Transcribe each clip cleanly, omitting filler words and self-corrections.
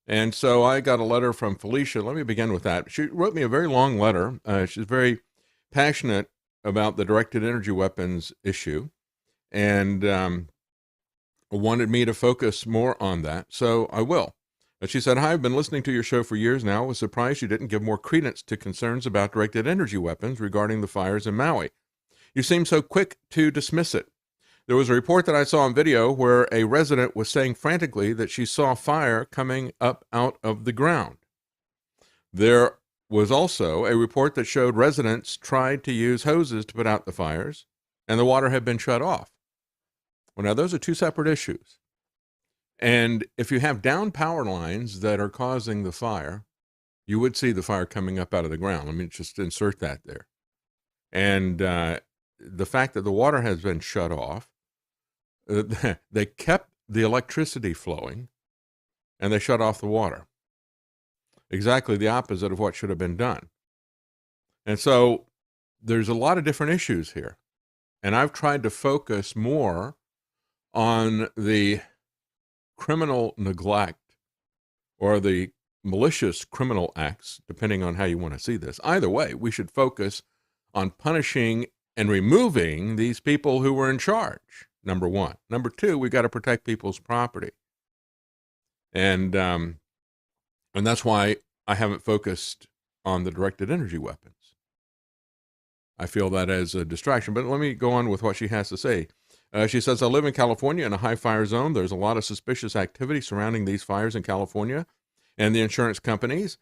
And so I got a letter from Felicia. Let me begin with that. She wrote me a very long letter. She's very passionate about the directed energy weapons issue and wanted me to focus more on that. So I will. She said, "Hi, I've been listening to your show for years now. I was surprised you didn't give more credence to concerns about directed energy weapons regarding the fires in Maui. You seem so quick to dismiss it. There was a report that I saw on video where a resident was saying frantically that she saw fire coming up out of the ground. There was also a report that showed residents tried to use hoses to put out the fires, and the water had been shut off. Well, now those are two separate issues. And if you have down power lines that are causing the fire, you would see the fire coming up out of the ground. Let me just insert that there. And the fact that the water has been shut off, they kept the electricity flowing, and they shut off the water. Exactly the opposite of what should have been done. And so there's a lot of different issues here. And I've tried to focus more on the criminal neglect or the malicious criminal acts, depending on how you want to see this. Either way, we should focus on punishing and removing these people who were in charge, number one. Number two, we've got to protect people's property. And that's why I haven't focused on the directed energy weapons. I feel that as a distraction. But let me go on with what she has to say. She says, I live in California in a high fire zone. There's a lot of suspicious activity surrounding these fires in California and the insurance companies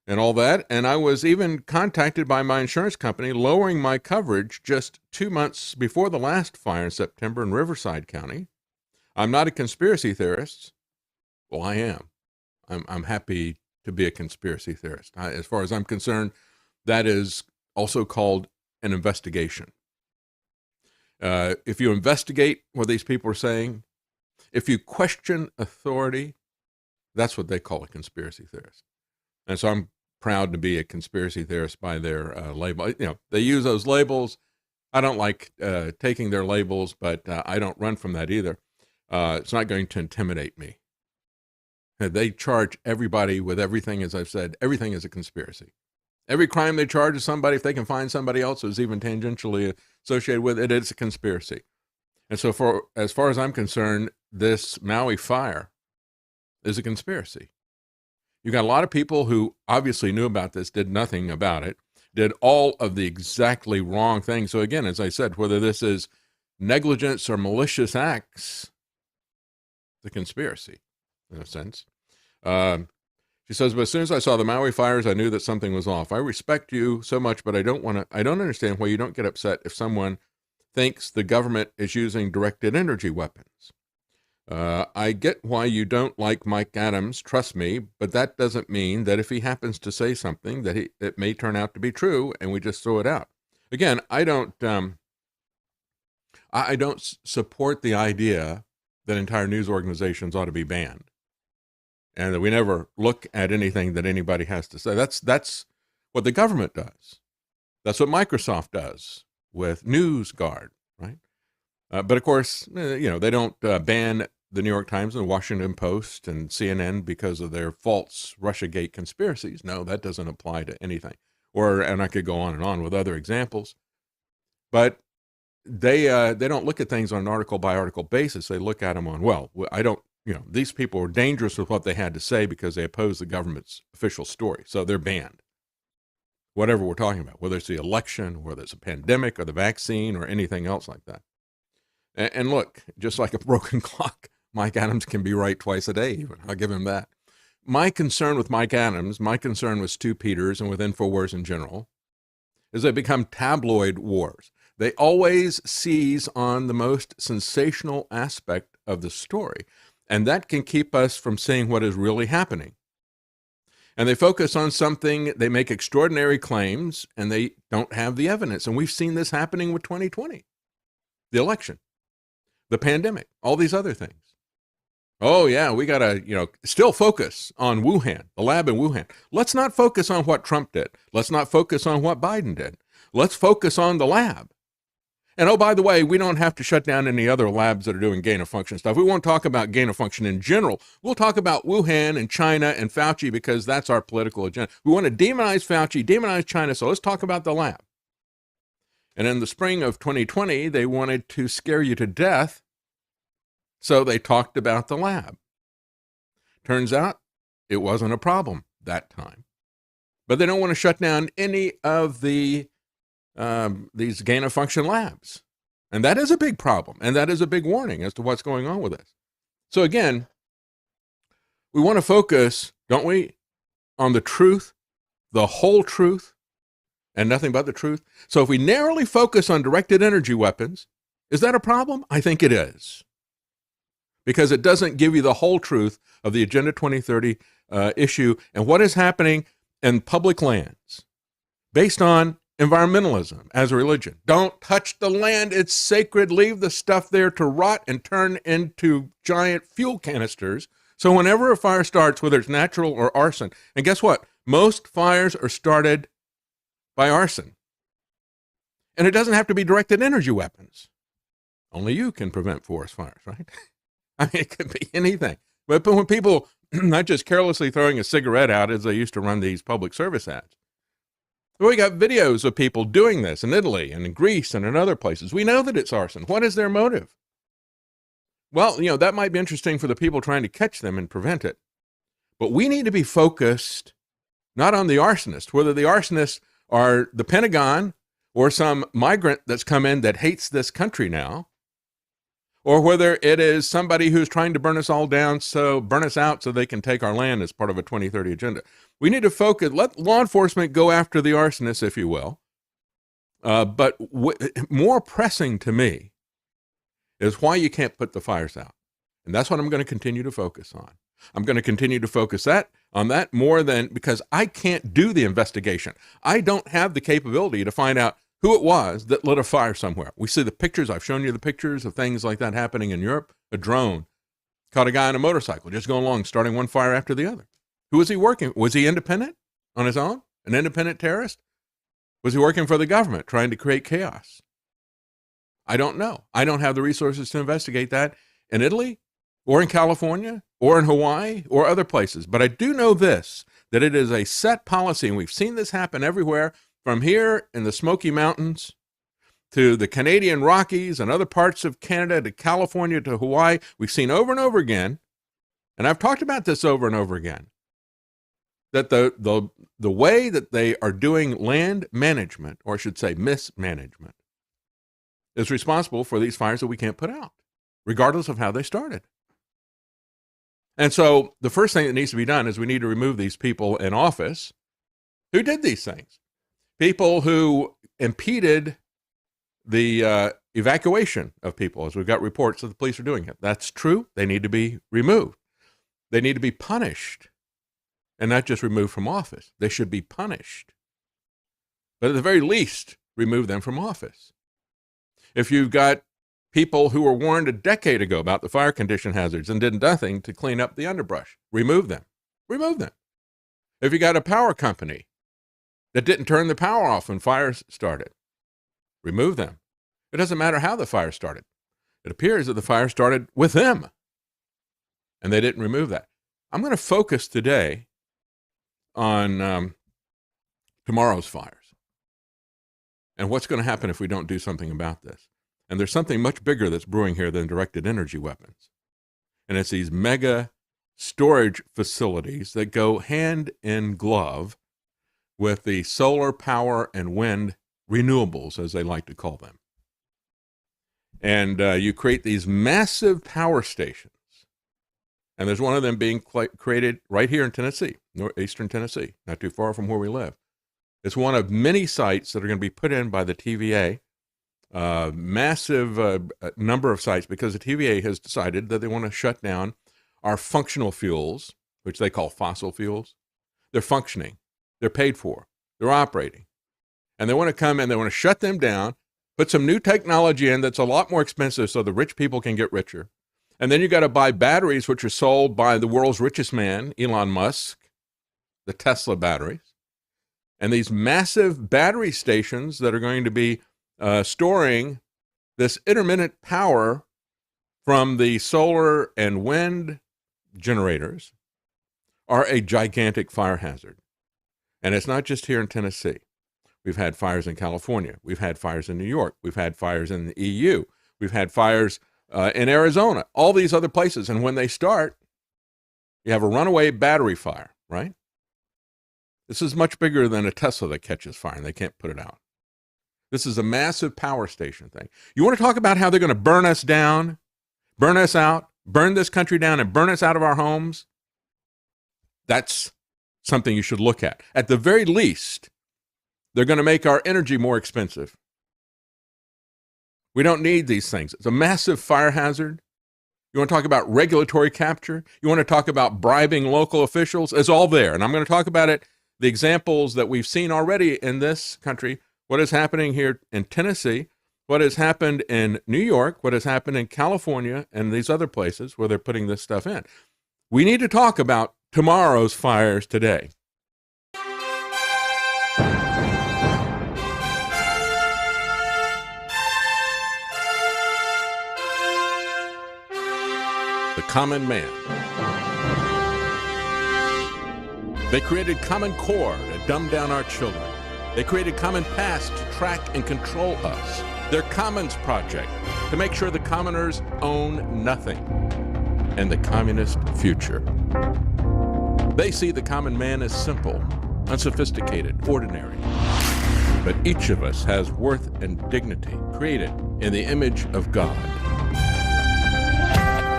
and all that. And I was even contacted by my insurance company lowering my coverage just 2 months before the last fire in September in Riverside County. I'm not a conspiracy theorist. Well, I am. I'm happy to be a conspiracy theorist. As far as I'm concerned, that is also called an investigation. If you investigate what these people are saying, if you question authority, that's what they call a conspiracy theorist. And so I'm proud to be a conspiracy theorist by their label. You know, they use those labels. I don't like taking their labels, but I don't run from that either. It's not going to intimidate me. They charge everybody with everything, as I've said. Everything is a conspiracy. Every crime they charge somebody, if they can find somebody else who's even tangentially associated with it, it's a conspiracy. And so as far as I'm concerned, this Maui fire is a conspiracy. You got a lot of people who obviously knew about this, did nothing about it, did all of the exactly wrong things. So again, as I said, whether this is negligence or malicious acts, the conspiracy, in a sense. She says, but as soon as I saw the Maui fires, I knew that something was off. I respect you so much, but I don't understand why you don't get upset if someone thinks the government is using directed energy weapons. I get why you don't like Mike Adams, trust me, but that doesn't mean that if he happens to say something that it may turn out to be true and we just throw it out. Again, I don't support the idea that entire news organizations ought to be banned and that we never look at anything that anybody has to say. That's what the government does. That's what Microsoft does with NewsGuard, right? But of course, they don't ban the New York Times and the Washington Post and CNN because of their false Russiagate conspiracies. No, that doesn't apply to anything. And I could go on and on with other examples. But they don't look at things on an article by article basis. They look at them on, these people are dangerous with what they had to say because they oppose the government's official story. So they're banned. Whatever we're talking about, whether it's the election, whether it's a pandemic or the vaccine or anything else like that. And look, just like a broken clock, Mike Adams can be right twice a day even. I'll give him that. My concern with Mike Adams, my concern with Stu Peters and with InfoWars in general, is they become tabloid wars. They always seize on the most sensational aspect of the story. And that can keep us from seeing what is really happening. And they focus on something, they make extraordinary claims, and they don't have the evidence. And we've seen this happening with 2020, the election, the pandemic, all these other things. Oh, yeah, we got to, still focus on Wuhan, the lab in Wuhan. Let's not focus on what Trump did. Let's not focus on what Biden did. Let's focus on the lab. And oh, by the way, we don't have to shut down any other labs that are doing gain of function stuff. We won't talk about gain of function in general. We'll talk about Wuhan and China and Fauci because that's our political agenda. We want to demonize Fauci, demonize China, so let's talk about the lab. And in the spring of 2020, they wanted to scare you to death, so they talked about the lab. Turns out it wasn't a problem that time. But they don't want to shut down any of these gain of function labs. And that is a big problem. And that is a big warning as to what's going on with this. So again, we want to focus, don't we, on the truth, the whole truth, and nothing but the truth. So if we narrowly focus on directed energy weapons, is that a problem? I think it is. Because it doesn't give you the whole truth of the Agenda 2030 issue and what is happening in public lands based on environmentalism as a religion. Don't touch the land. It's sacred. Leave the stuff there to rot and turn into giant fuel canisters. So whenever a fire starts, whether it's natural or arson, and guess what? Most fires are started by arson. And it doesn't have to be directed energy weapons. Only you can prevent forest fires, right? I mean, it could be anything. But when people, not just carelessly throwing a cigarette out as they used to run these public service ads. We got videos of people doing this in Italy and in Greece and in other places. We know that it's arson. What is their motive? Well, that might be interesting for the people trying to catch them and prevent it. But we need to be focused not on the arsonists, whether the arsonists are the Pentagon or some migrant that's come in that hates this country now, or whether it is somebody who's trying to burn us all down, burn us out so they can take our land as part of a 2030 agenda. We need to focus, let law enforcement go after the arsonists, if you will. But more pressing to me is why you can't put the fires out. And that's what I'm going to continue to focus on. I'm going to continue to focus on that more than, because I can't do the investigation. I don't have the capability to find out who it was that lit a fire somewhere. We see the pictures. I've shown you the pictures of things like that happening in Europe. A drone caught a guy on a motorcycle just going along, starting one fire after the other. Who was he working? Was he independent on his own? An independent terrorist? Was he working for the government, trying to create chaos? I don't know. I don't have the resources to investigate that in Italy or in California or in Hawaii or other places. But I do know this, that it is a set policy, and we've seen this happen everywhere, from here in the Smoky Mountains to the Canadian Rockies and other parts of Canada to California to Hawaii. We've seen over and over again, and I've talked about this over and over again, that the way that they are doing land management, or I should say mismanagement, is responsible for these fires that we can't put out, regardless of how they started. And so the first thing that needs to be done is we need to remove these people in office who did these things. People who impeded the evacuation of people, as we've got reports that the police are doing it. That's true. They need to be removed. They need to be punished, and not just removed from office. They should be punished. But at the very least, remove them from office. If you've got people who were warned a decade ago about the fire condition hazards and did nothing to clean up the underbrush, remove them. Remove them. If you got a power company that didn't turn the power off when fires started, remove them. It doesn't matter how the fire started. It appears that the fire started with them, and they didn't remove that. I'm going to focus today on tomorrow's fires and what's going to happen if we don't do something about this. And there's something much bigger that's brewing here than directed energy weapons. And it's these mega storage facilities that go hand in glove with the solar power and wind renewables, as they like to call them. And you create these massive power stations. And there's one of them being created right here in Tennessee, northeastern Tennessee, not too far from where we live. It's one of many sites that are going to be put in by the TVA, massive number of sites, because the TVA has decided that they want to shut down our functional fuels, which they call fossil fuels. They're functioning. They're paid for. They're operating. And they want to come and they want to shut them down, put some new technology in that's a lot more expensive so the rich people can get richer. And then you got to buy batteries, which are sold by the world's richest man, Elon Musk, the Tesla batteries. And these massive battery stations that are going to be storing this intermittent power from the solar and wind generators are a gigantic fire hazard. And it's not just here in Tennessee. We've had fires in California. We've had fires in New York. We've had fires in the EU. We've had fires in Arizona, all these other places. And when they start, you have a runaway battery fire, right? This is much bigger than a Tesla that catches fire and they can't put it out. This is a massive power station thing. You want to talk about how they're going to burn us down, burn us out, burn this country down, and burn us out of our homes? That's something you should look at. At the very least, they're going to make our energy more expensive. We don't need these things. It's a massive fire hazard. You want to talk about regulatory capture? You want to talk about bribing local officials? It's all there. And I'm going to talk about it, the examples that we've seen already in this country, what is happening here in Tennessee, what has happened in New York, what has happened in California, and these other places where they're putting this stuff in. We need to talk about tomorrow's fires today. The common man. They created Common Core to dumb down our children. They created Common Pass to track and control us. Their Commons Project to make sure the commoners own nothing. And the communist future. They see the common man as simple, unsophisticated, ordinary. But each of us has worth and dignity created in the image of God.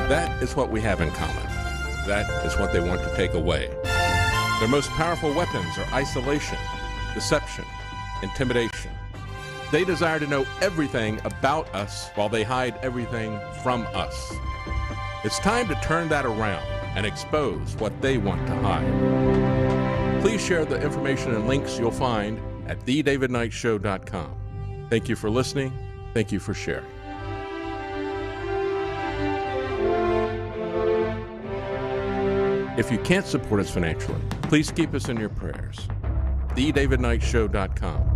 That is what we have in common. That is what they want to take away. Their most powerful weapons are isolation, deception, intimidation. They desire to know everything about us while they hide everything from us. It's time to turn that around and expose what they want to hide. Please share the information and links you'll find at davidknightshow.com. Thank you for listening. Thank you for sharing. If you can't support us financially, please keep us in your prayers. davidknightshow.com.